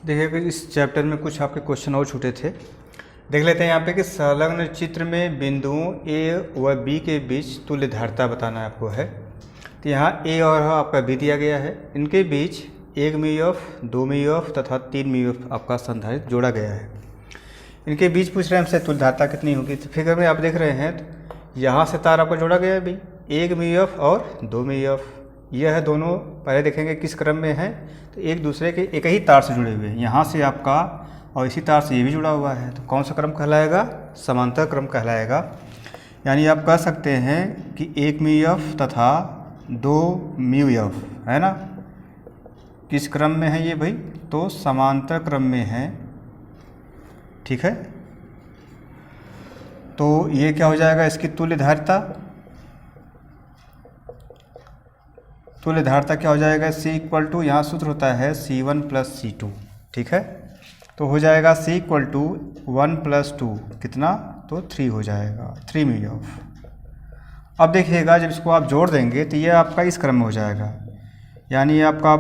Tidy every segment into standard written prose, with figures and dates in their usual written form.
देखिए इस चैप्टर में कुछ आपके क्वेश्चन और छूटे थे। देख लेते हैं यहाँ पे कि संलग्न चित्र में बिंदुओं ए व बी के बीच तुल्य धारिता बताना आपको है। तो यहाँ ए और आपका बी दिया गया है, इनके बीच 1 म्यूएफ, 2 म्यूएफ तथा 3 म्यूएफ आपका संधारित्र जोड़ा गया है। इनके बीच पूछ रहे हैं हमसे तुल्य धारिता कितनी होगी। तो फिगर में आप देख रहे हैं तो यहाँ से तार आपका जोड़ा गया है भी 1 म्यूएफ और 2 म्यूएफ। यह है दोनों, पहले देखेंगे किस क्रम में है, तो एक दूसरे के एक ही तार से जुड़े हुए हैं। यहाँ से आपका और इसी तार से ये भी जुड़ा हुआ है, तो कौन सा क्रम कहलाएगा? समांतर क्रम कहलाएगा। यानी आप कह सकते हैं कि 1 म्यूएफ तथा 2 म्यूएफ है ना, किस क्रम में है ये भाई? तो समांतर क्रम में है, ठीक है। तो ये क्या हो जाएगा इसकी तुल्य धारिता? तुल्य धारिता क्या हो जाएगा? C इक्वल टू, यहाँ सूत्र होता है C1 प्लस C2, ठीक है। तो हो जाएगा C इक्वल टू 1 प्लस 2 कितना? तो 3 हो जाएगा, 3 म्यूएफ। अब देखिएगा जब इसको आप जोड़ देंगे तो ये आपका इस क्रम में हो जाएगा, यानी आपका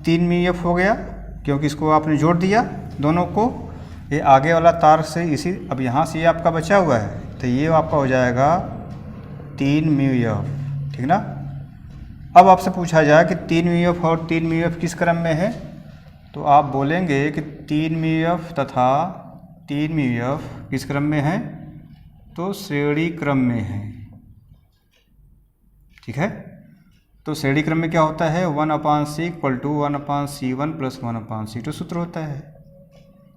3 म्यूएफ हो गया, क्योंकि इसको आपने जोड़ दिया दोनों को। ये आगे वाला तार से इसी, अब यहाँ से ये आपका बचा हुआ है, तो ये आपका हो जाएगा 3 म्यूएफ, ठीक ना। अब आपसे पूछा जाए कि 3 म्यूएफ और 3 म्यूएफ किस क्रम में है, तो आप बोलेंगे कि 3 म्यूएफ तथा 3 म्यूएफ किस क्रम में है? तो श्रेणी क्रम में है, ठीक है। तो श्रेणी क्रम में क्या होता है? 1/c equal to 1/c1 plus 1/c2 सूत्र होता है।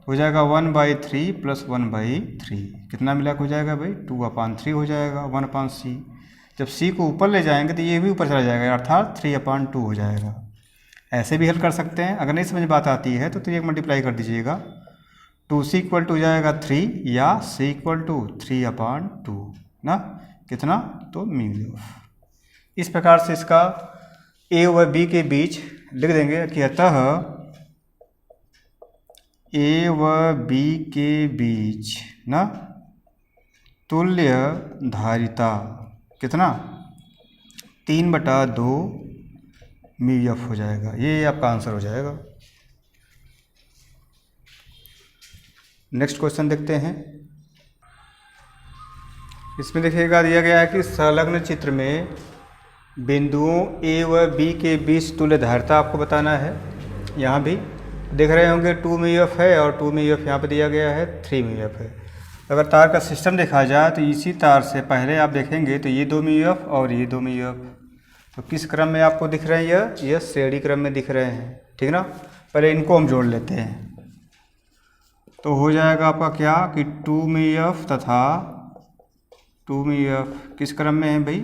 हो जाएगा 1/3 प्लस 1/3, कितना मिला हो जाएगा भाई? 2/3 हो जाएगा 1/c। जब c को ऊपर ले जाएंगे तो ये भी ऊपर चला जाएगा, अर्थात 3/2 हो जाएगा। ऐसे भी हल कर सकते हैं। अगर नहीं समझ में बात आती है तो 3 मल्टीप्लाई कर दीजिएगा, 2c इक्वल टू हो जाएगा 3 या c इक्वल टू 3/2 ना, कितना? तो म्यूएफ। इस प्रकार से इसका a व b के बीच लिख देंगे कि अतः a व b के बीच ना तुल्य धारिता कितना? 3/2 म्यूएफ हो जाएगा। ये आपका आंसर हो जाएगा। नेक्स्ट क्वेश्चन देखते हैं। इसमें देखिएगा दिया गया है कि संलग्न चित्र में बिंदुओं ए व बी के बीच तुल्य धारिता आपको बताना है। यहाँ भी देख रहे होंगे 2 म्यूएफ है और 2 म्यूएफ यहाँ पे दिया गया है, 3 म्यूएफ है। अगर तार का सिस्टम देखा जाए तो इसी तार से पहले आप देखेंगे तो ये 2 म्यूएफ और ये 2 म्यूएफ, तो किस क्रम में आपको दिख रहे हैं? ये श्रेणी क्रम में दिख रहे हैं, ठीक ना। पहले इनको हम जोड़ लेते हैं, तो हो जाएगा आपका क्या कि 2 म्यूएफ तथा 2 म्यूएफ किस क्रम में है भाई?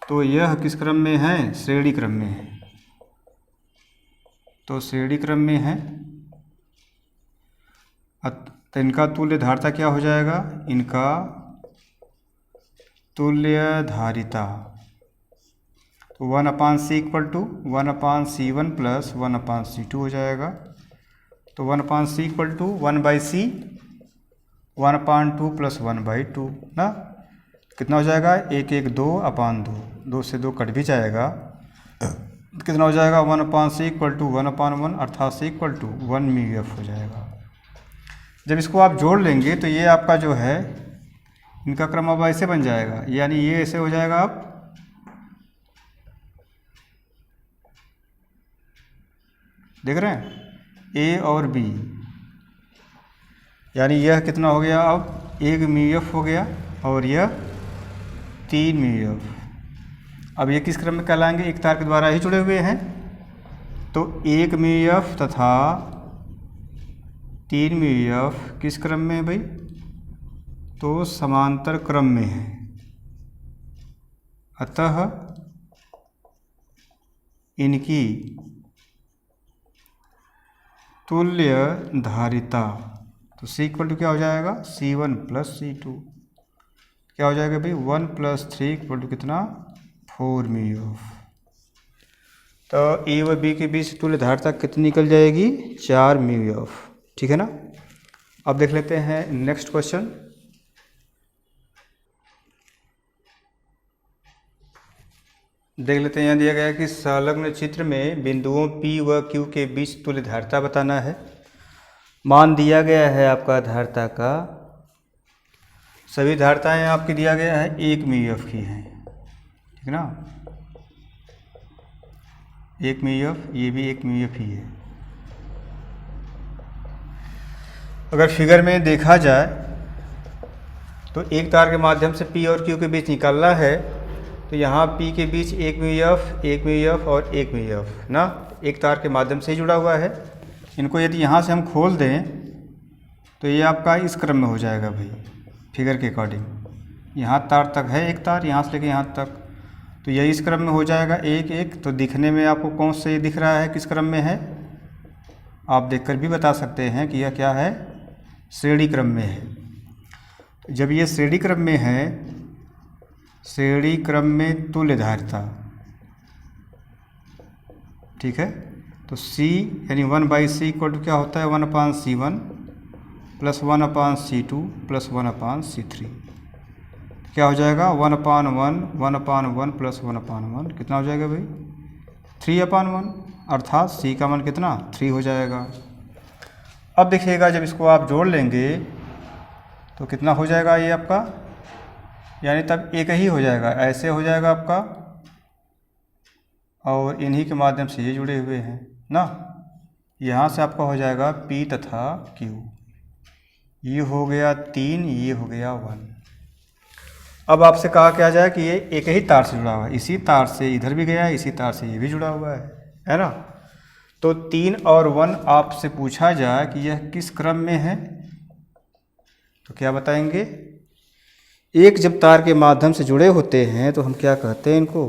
तो यह किस क्रम में है? श्रेणी क्रम में है। तो श्रेणी क्रम में है, तो इनका तुल्य धारिता क्या हो जाएगा? इनका तुल्य धारिता तो 1/c equal to 1/c1 plus 1/c2 हो जाएगा। तो 1/c equal to 1/c 1/2 plus 1/2 ना, कितना हो जाएगा? 1 1 2/2, 2 से 2 कट भी जाएगा, कितना हो जाएगा? 1/c इक्वल टू 1/1 अर्थात c इक्वल टू 1 म्यूएफ हो जाएगा। जब इसको आप जोड़ लेंगे तो ये आपका जो है इनका क्रम अब ऐसे बन जाएगा, यानी ये ऐसे हो जाएगा। अब देख रहे हैं ए और बी, यानी यह कितना हो गया? अब 1 म्यूएफ हो गया और यह 3 म्यूएफ। अब ये किस क्रम में कहलाएंगे? एक तार के द्वारा ही जुड़े हुए हैं, तो 1 म्यूएफ तथा 3 म्यूएफ किस क्रम में है भाई? तो समांतर क्रम में है। अतः इनकी तुल्य धारिता तो c इक्वल टू क्या हो जाएगा? C1 प्लस C2, क्या हो जाएगा भाई? 1 प्लस 3 इक्वल टू कितना? 4 म्यूएफ। तो ए व बी के बीच तुल्य धारिता कितनी निकल जाएगी? 4 म्यूएफ, ठीक है ना। अब देख लेते हैं नेक्स्ट क्वेश्चन। देख लेते हैं। यहाँ दिया गया है कि संलग्न चित्र में बिंदुओं P व Q के बीच तुल्य धारिता बताना है। मान दिया गया है आपका धारिता का, सभी धारिताएं आपकी दिया गया है 1 μF की हैं, ठीक ना, 1 μF, ये भी 1 μF ही है। अगर फिगर में देखा जाए तो एक तार के माध्यम से P और Q के बीच निकालना है, तो यहाँ P के बीच 1 μF, 1 μF और 1 μF ना, एक तार के माध्यम से ही जुड़ा हुआ है। इनको यदि यहाँ से हम खोल दें तो ये आपका इस क्रम में हो जाएगा भाई, फिगर के अकॉर्डिंग। यहाँ तार तक है एक तार, यहाँ से लेके यहाँ तक, तो यही इस क्रम में हो जाएगा 1 1। तो दिखने में आपको कौन से दिख रहा है, किस क्रम में है, आप देखकर भी बता सकते हैं कि यह क्या है, श्रेणी क्रम में है। जब ये श्रेणी क्रम में है, श्रेणी क्रम में तुल्य धारिता, ठीक है, तो C यानी 1/C इक्वल टू क्या होता है, 1/C1 plus 1/C2 plus 1/C3। क्या हो जाएगा, 1/1 1/1 प्लस 1/1 कितना हो जाएगा भाई, 3/1, अर्थात C का मान कितना, 3 हो जाएगा। अब देखिएगा जब इसको आप जोड़ लेंगे तो कितना हो जाएगा ये आपका, यानी तब एक ही हो जाएगा, ऐसे हो जाएगा आपका, और इन्हीं के माध्यम से ये जुड़े हुए हैं ना। यहाँ से आपका हो जाएगा P तथा Q, ये हो गया 3, ये हो गया 1। अब आपसे कहा क्या जाए कि ये एक ही तार से जुड़ा हुआ है, इसी तार से इधर भी गया है, इसी तार से ये भी जुड़ा हुआ है ना। तो 3 और 1 आपसे पूछा जाए कि यह किस क्रम में है, तो क्या बताएंगे, एक जब तार के माध्यम से जुड़े होते हैं तो हम क्या कहते हैं इनको,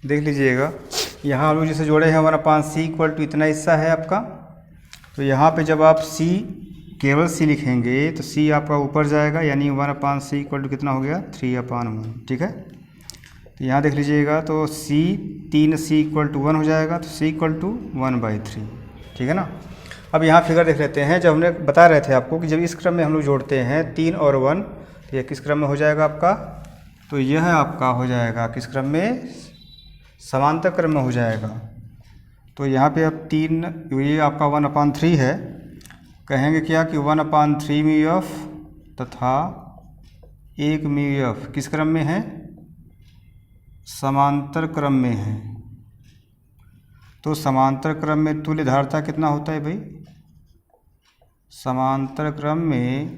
देख लीजिएगा। यहाँ हम लोग जैसे जोड़े हैं 1/C इक्वल टू इतना हिस्सा है आपका, तो यहाँ पे जब आप C केवल C लिखेंगे तो C आपका ऊपर जाएगा, यानी 1/C इक्वल टू कितना हो गया, 3/1, ठीक है। तो यहाँ देख लीजिएगा, तो C 3C इक्वल टू 1 हो जाएगा, तो C इक्वल टू 1/3, ठीक है ना। अब यहाँ फिगर देख लेते हैं। जब हमने बता रहे थे आपको कि जब इस क्रम में हम लोग जोड़ते हैं 3 और 1, तो यह किस क्रम में हो जाएगा आपका, तो यह आपका हो जाएगा किस क्रम में, समांतर क्रम में हो जाएगा। तो यहाँ पे अब 3, ये आपका 1/3 है, कहेंगे क्या कि 1/3 μF तथा 1 μF किस क्रम में है, समांतर क्रम में है। तो समांतर क्रम में तुल्य धारिता कितना होता है भाई, समांतर क्रम में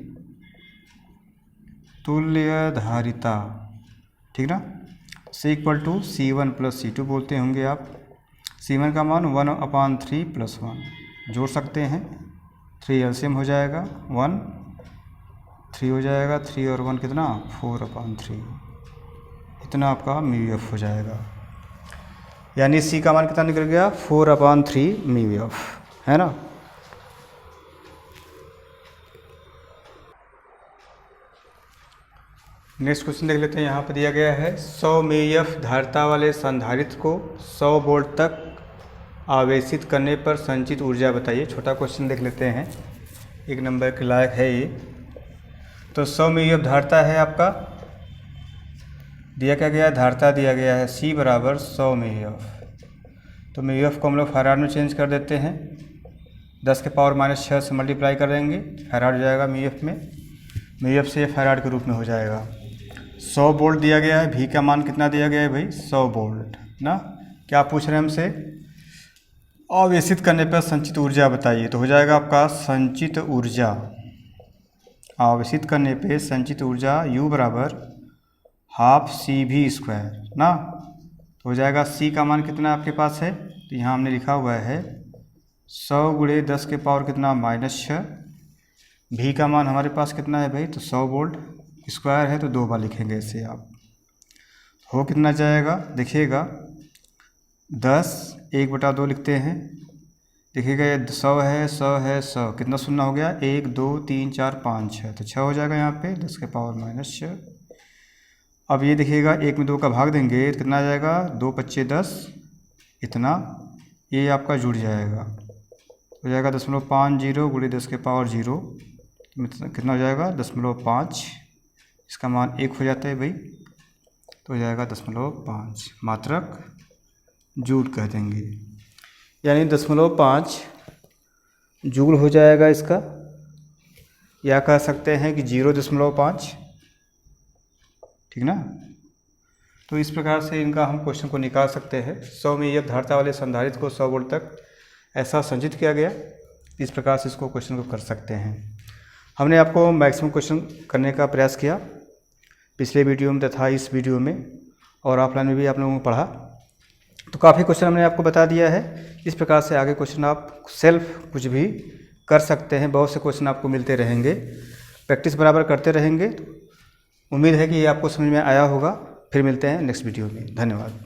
तुल्य धारिता, ठीक ना। C equal to C1 plus C2 बोलते होंगे आप। C1 का मान 1/3 प्लस 1 जोड़ सकते हैं, 3 एलसीएम हो जाएगा, 1 3 हो जाएगा, 3 और 1 कितना, 4/3, इतना आपका μF हो जाएगा। यानी C का मान कितना निकल गया, 4/3 μF, है ना। नेक्स्ट क्वेश्चन देख लेते हैं। यहाँ पर दिया गया है 100 μF धारिता वाले संधारित्र को 100 वोल्ट तक आवेशित करने पर संचित ऊर्जा बताइए। छोटा क्वेश्चन देख लेते हैं, 1 नंबर के लायक है ये। तो 100 μF धारिता है आपका, दिया क्या गया, धारिता दिया गया है C बराबर 100 μF। तो μF को हम लोग फैराड में चेंज कर देते हैं, 10 के पावर -6 से मल्टीप्लाई करेंगे, फैराड हो जाएगा μF में, μF से फैराड के रूप में हो जाएगा। 100 वोल्ट दिया गया है, V का मान कितना दिया गया है भाई, 100 वोल्ट ना। क्या पूछ रहे हैं हमसे, आवेशित करने पर संचित ऊर्जा बताइए। तो हो जाएगा आपका संचित ऊर्जा, आवेशित करने पे संचित ऊर्जा U बराबर हाफ CV² ना। तो हो जाएगा C का मान कितना आपके पास है, तो यहाँ हमने लिखा हुआ है 100 गुणे 10 के पावर कितना -6। V का मान हमारे पास कितना है भाई, तो 100 वोल्ट, स्क्वायर है तो 2 बार लिखेंगे इसे आप। हो कितना जाएगा देखिएगा, 10 1/2 लिखते हैं। देखिएगा ये 100 है, 100 है, 100, कितना शून्य हो गया, 1 2 3 4 5 6, तो 6 हो जाएगा यहाँ पे 10 के पावर -6। अब ये देखिएगा 1 में 2 का भाग देंगे तो कितना आ जाएगा, 2 5 10, इतना, ये आपका जुड़ जाएगा, हो जाएगा 0.50 गुणे 10 के पावर 0, कितना हो जाएगा 0.5, इसका मान 1 हो जाता है भाई, तो हो जाएगा 0.5, मात्रक जूल कह देंगे, यानी 0.5 जूल हो जाएगा इसका, या कह सकते हैं कि 0.5, ठीक ना। तो इस प्रकार से इनका हम क्वेश्चन को निकाल सकते हैं। 100 में एक धारिता वाले संधारित्र को 100 वोल्ट तक ऐसा संचित किया गया, इस प्रकार से इसको क्वेश्चन को कर सकते हैं। हमने आपको मैक्सिमम क्वेश्चन करने का प्रयास किया पिछले वीडियो में तथा इस वीडियो में, और ऑफलाइन में भी आप लोगों को पढ़ा, तो काफ़ी क्वेश्चन हमने आपको बता दिया है। इस प्रकार से आगे क्वेश्चन आप सेल्फ कुछ भी कर सकते हैं, बहुत से क्वेश्चन आपको मिलते रहेंगे, प्रैक्टिस बराबर करते रहेंगे। उम्मीद है कि ये आपको समझ में आया होगा। फिर मिलते हैं नेक्स्ट वीडियो में, धन्यवाद।